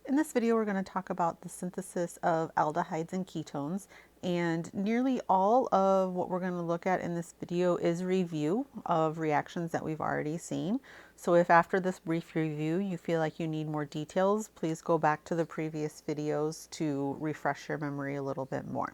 In this video, we're going to talk about the synthesis of aldehydes and ketones, and nearly all of what we're going to look at in this video is review of reactions that we've already seen. So if after this brief review you feel like you need more details, please go back to the previous videos to refresh your memory a little bit more.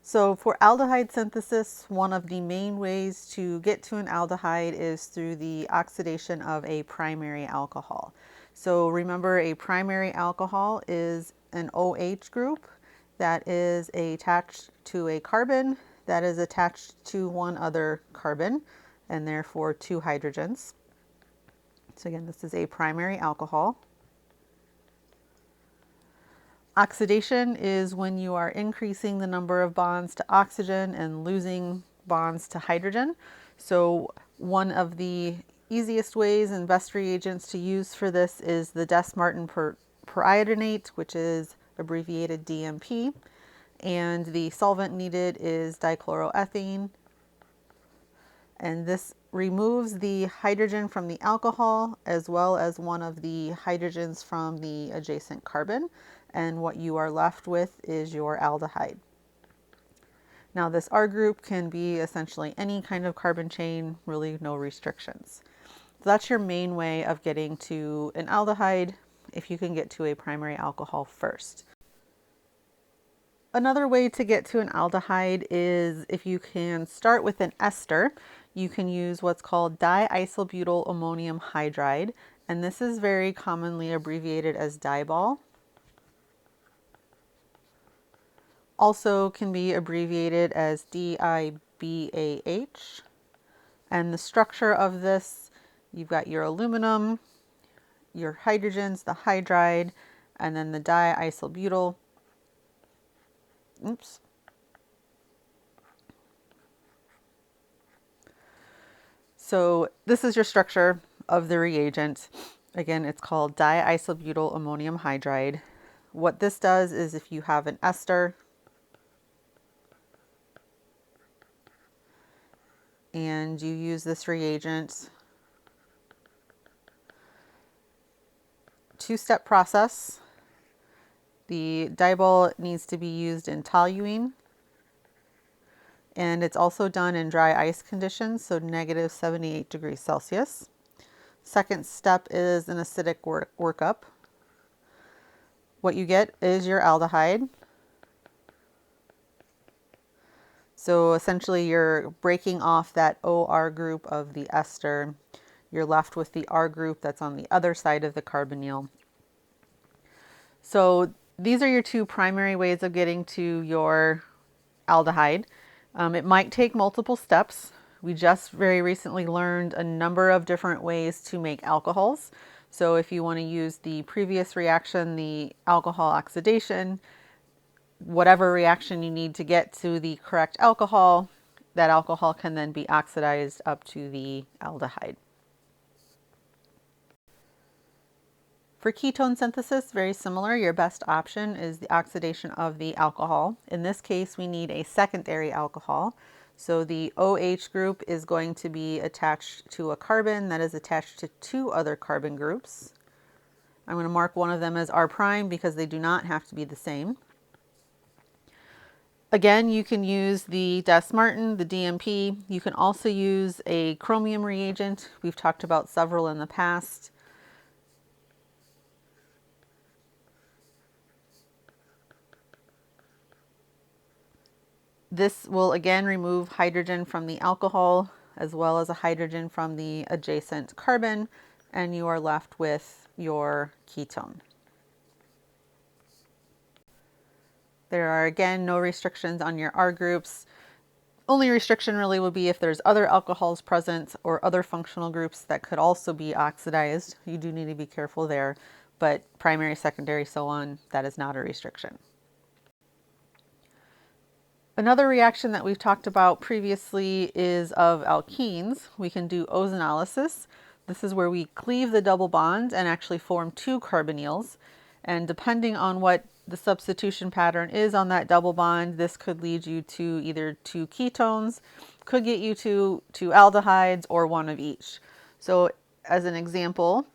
So for aldehyde synthesis, one of the main ways to get to an aldehyde is through the oxidation of a primary alcohol. So remember, a primary alcohol is an OH group that is attached to a carbon that is attached to one other carbon, and therefore two hydrogens. So again, this is a primary alcohol. Oxidation is when you are increasing the number of bonds to oxygen and losing bonds to hydrogen. So one of the easiest ways and best reagents to use for this is the Des-Martin periodinate, which is abbreviated DMP. And the solvent needed is dichloroethane. And this removes the hydrogen from the alcohol as well as one of the hydrogens from the adjacent carbon. And what you are left with is your aldehyde. Now this R group can be essentially any kind of carbon chain, really no restrictions. So that's your main way of getting to an aldehyde if you can get to a primary alcohol first. Another way to get to an aldehyde is if you can start with an ester, you can use what's called diisobutyl ammonium hydride, and this is very commonly abbreviated as dibol. Also can be abbreviated as DIBAH. And the structure of this, you've got your aluminum, your hydrogens, the hydride, and then the diisobutyl. Oops. So this is your structure of the reagent. Again, it's called diisobutyl ammonium hydride. What this does is if you have an ester and you use this reagent, two-step process. The dibol needs to be used in toluene, and it's also done in dry ice conditions, so negative 78 degrees Celsius. Second step is an acidic workup. What you get is your aldehyde. So essentially you're breaking off that OR group of the ester. You're left with the R group that's on the other side of the carbonyl. So these are your two primary ways of getting to your aldehyde. It might take multiple steps. We just very recently learned a number of different ways to make alcohols. So if you want to use the previous reaction, the alcohol oxidation, whatever reaction you need to get to the correct alcohol, that alcohol can then be oxidized up to the aldehyde. For ketone synthesis, very similar. Your best option is the oxidation of the alcohol. In this case, we need a secondary alcohol. So the OH group is going to be attached to a carbon that is attached to two other carbon groups. I'm going to mark one of them as R prime because they do not have to be the same. Again, you can use the Des-Martin, the DMP. You can also use a chromium reagent. We've talked about several in the past. This will again remove hydrogen from the alcohol as well as a hydrogen from the adjacent carbon, and you are left with your ketone. There are again no restrictions on your R groups. Only restriction really would be if there's other alcohols present or other functional groups that could also be oxidized. You do need to be careful there, but primary, secondary, so on, that is not a restriction. Another reaction that we've talked about previously is of alkenes. We can do ozonolysis. This is where we cleave the double bond and actually form two carbonyls. And depending on what the substitution pattern is on that double bond, this could lead you to either two ketones, could get you to two aldehydes, or one of each. So as an example,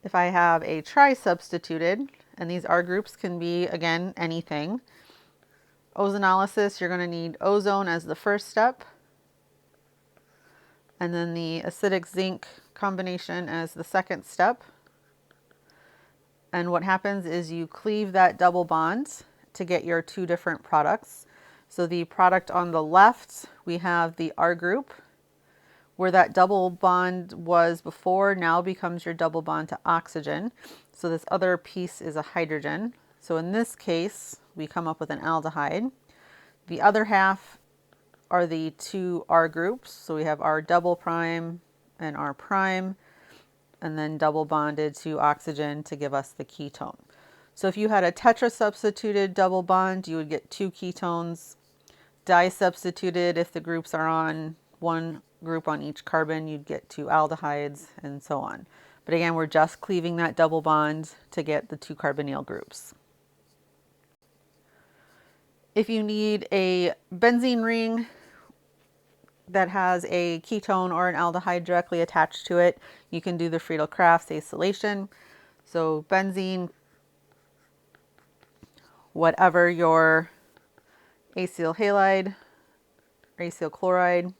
if I have a tri-substituted, and these R groups can be, again, anything. Ozonolysis, you're going to need ozone as the first step, and then the acidic zinc combination as the second step. And what happens is you cleave that double bond to get your two different products. So the product on the left, we have the R group, where that double bond was before now becomes your double bond to oxygen. So this other piece is a hydrogen. So in this case, we come up with an aldehyde. The other half are the two R groups. So we have R double prime and R prime, and then double bonded to oxygen to give us the ketone. So if you had a tetra-substituted double bond, you would get two ketones. Di-substituted, if the groups are on one group on each carbon, you'd get two aldehydes, and so on. But again, we're just cleaving that double bond to get the two carbonyl groups. If you need a benzene ring that has a ketone or an aldehyde directly attached to it, you can do the Friedel-Crafts acylation. So benzene, whatever your acyl halide, acyl chloride,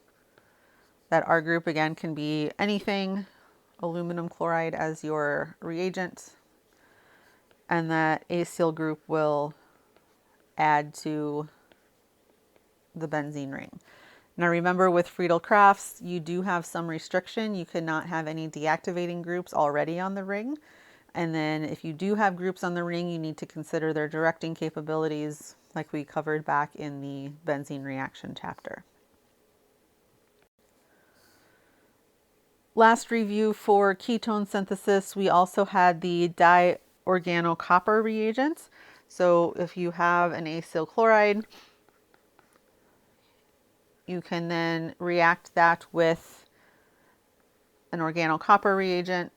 that R group again can be anything, aluminum chloride as your reagent, and that acyl group will add to the benzene ring. Now remember, with Friedel-Crafts, you do have some restriction. You cannot have any deactivating groups already on the ring. And then if you do have groups on the ring, you need to consider their directing capabilities, like we covered back in the benzene reaction chapter. Last review for ketone synthesis, we also had the diorganocopper reagents. So if you have an acyl chloride, you can then react that with an organocopper reagent,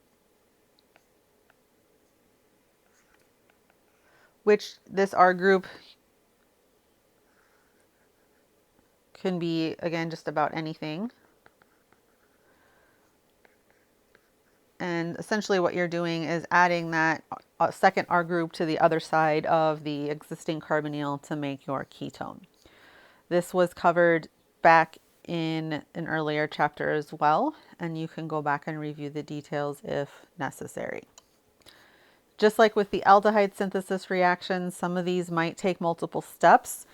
which this R group can be, again, just about anything. And essentially what you're doing is adding that second R group to the other side of the existing carbonyl to make your ketone. This was covered back in an earlier chapter as well, and you can go back and review the details if necessary. Just like with the aldehyde synthesis reactions, some of these might take multiple steps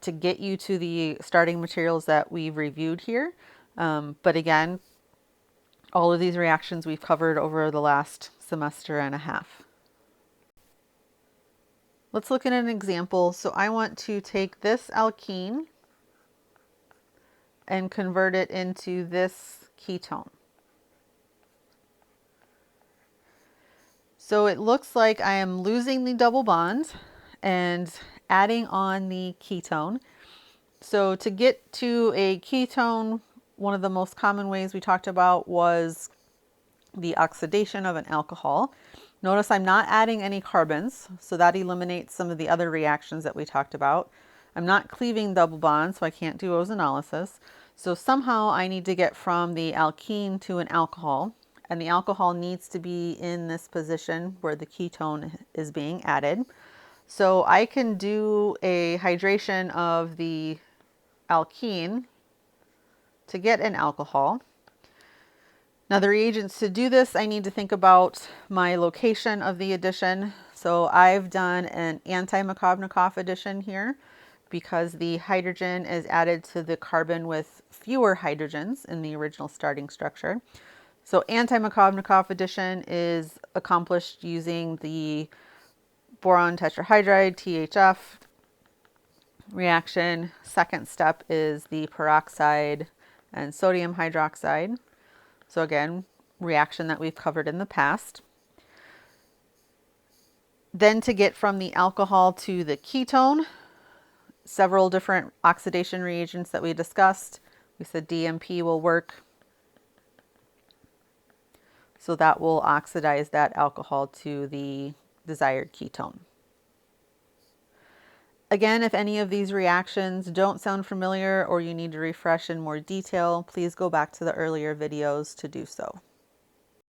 to get you to the starting materials that we've reviewed here. But again, all of these reactions we've covered over the last semester and a half. Let's look at an example. So I want to take this alkene and convert it into this ketone. So it looks like I am losing the double bond and adding on the ketone. So to get to a ketone, one of the most common ways we talked about was the oxidation of an alcohol. Notice I'm not adding any carbons, so that eliminates some of the other reactions that we talked about. I'm not cleaving double bonds, so I can't do ozonolysis. So somehow I need to get from the alkene to an alcohol, and the alcohol needs to be in this position where the ketone is being added. So I can do a hydration of the alkene to get an alcohol. Now the reagents to do this, I need to think about my location of the addition. So I've done an anti-Makovnikov addition here because the hydrogen is added to the carbon with fewer hydrogens in the original starting structure. So anti-Makovnikov addition is accomplished using the boron tetrahydride, THF, reaction. Second step is the peroxide and sodium hydroxide. So again, reaction that we've covered in the past. Then to get from the alcohol to the ketone, several different oxidation reagents that we discussed. We said DMP will work. So that will oxidize that alcohol to the desired ketone. Again, if any of these reactions don't sound familiar or you need to refresh in more detail, please go back to the earlier videos to do so.